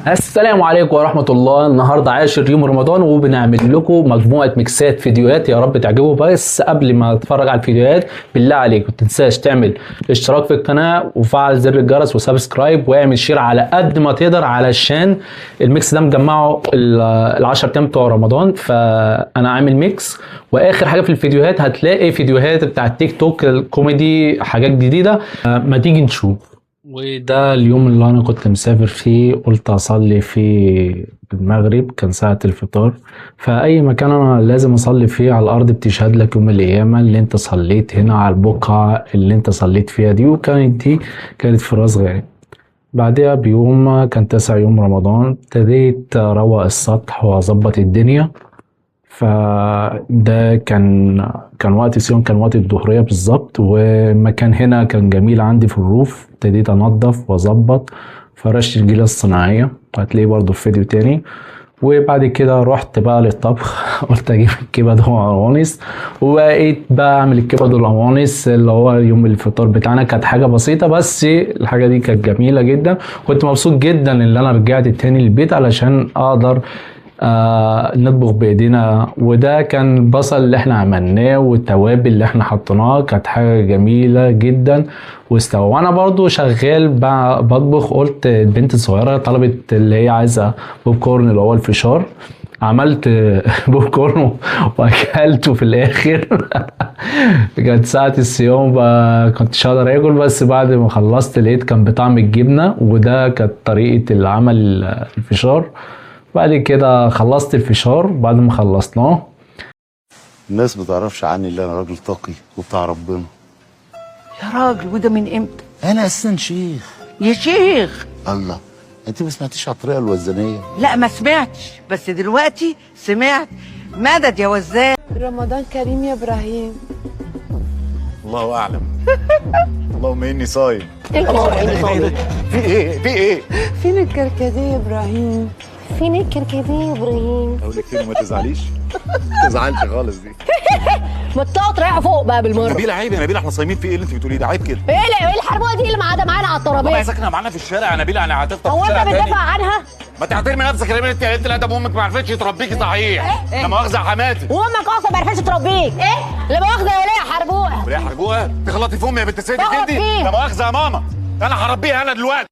السلام عليكم ورحمة الله. النهاردة 10 يوم رمضان وبنعمل لكم مجموعة ميكسات فيديوهات، يا رب تعجبوا. بس قبل ما تتفرج على الفيديوهات بالله عليك ما تنساش تعمل اشتراك في القناة وفعل زر الجرس وسبسكرايب واعمل شير على قد ما تقدر، علشان الميكس ده مجمعه ال10 ايام بتوع رمضان. فانا عامل ميكس، واخر حاجة في الفيديوهات هتلاقي فيديوهات بتاع التيك توك الكوميدي، حاجات جديدة. ما تيجي نشوف. وده اليوم اللي انا كنت مسافر فيه، قلت اصلي في المغرب، كان ساعة الفطار. فاي مكان انا لازم اصلي فيه على الارض بتشهد لك يوم القيامة اللي انت صليت هنا على البقعة اللي انت صليت فيها دي. دي كانت في راس غارب. بعدها بيوم كان 9 يوم رمضان، ابتديت اروق السطح واظبط الدنيا. فده كان وقت صيام، كان وقت الظهرية بالظبط. والمكان هنا كان جميل عندي في الروف، ابتديت انضف واظبط، فرشت الجيلة الصناعية وهتلاقيه برضو في فيديو تاني. وبعد كده رحت بقى للطبخ قلت اجيب الكبد والقوانص، وبقيت بقى اعمل الكبد والقوانص اللي هو يوم الفطار بتاعنا. كانت حاجه بسيطه بس الحاجه دي كانت جميله جدا. كنت مبسوط جدا ان انا رجعت تاني البيت علشان اقدر نطبخ بايدينا. وده كان البصل اللي احنا عملناه والتوابل اللي احنا حطيناها، كانت حاجه جميله جدا واستوى. وانا برضو شغال بطبخ، قلت البنت الصغيره طلبت اللي هي عايزه بوب كورن اللي هو الفشار، عملت بوب كورن واكلته في الاخر. كانت ساعة الصيام كنتش هقدر اكل، بس بعد ما خلصت لقيت كان بطعم الجبنة، وده كانت طريقة العمل الفشار. بعد كده خلصت الفشار. بعد ما خلصناه الناس متعرفش عني اللي انا راجل تقي وبتاع ربنا. يا راجل، وده من امتى؟ انا اساسا شيخ. يا شيخ. الله، انت ما سمعتيش على الطريقه الوزنيه؟ لا ما سمعتش، بس دلوقتي سمعت. مدد يا وزان. رمضان كريم يا ابراهيم. الله اعلم. اللهم اني صايم. في ايه؟ فين الكركديه يا ابراهيم؟ فين الكركديه يا ابراهيم؟ اقول لك فين وما تزعليش. ما تزعلش خالص دي. ما تطلع رايحه فوق بقى بالمره. نبيل عيب يا نبيل، احنا صايمين في ايه اللي انت بتقوليه ده؟ عيب كده. ايه الحربوقه دي اللي قاعده معانا على طب هي الترابيزه؟ ساكنه معانا في الشارع يا نبيل، انا هتفطر في هو الشارع انت تاني؟ بتدافع عنها؟ ما تحترمي نفسك يا نبيل، انت ادب امك ما عرفتش تربيكي صحيح. لا مؤاخذه يا حماتي. وامك اصلا ما عرفتش تربيك. ايه؟ لا مؤاخذه يا وليه حربوقه. وليه حرجوها؟ تغلطي في امي يا بنت سيدي تغلط كده. فيه. لا مؤاخذه يا ماما، انا هربيها انا دلوقتي.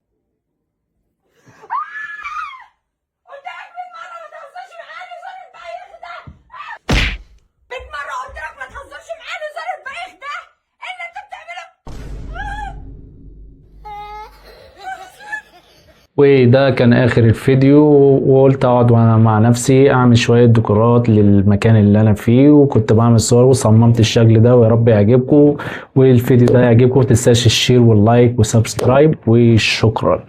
وده كان اخر الفيديو. وقلت اقعد وانا مع نفسي اعمل شوية ديكورات للمكان اللي انا فيه، وكنت بعمل صور وصممت الشكل ده. ويا رب يعجبكم، والفيديو ده يعجبكم. متنساش الشير واللايك وسبسكرايب، وشكرا.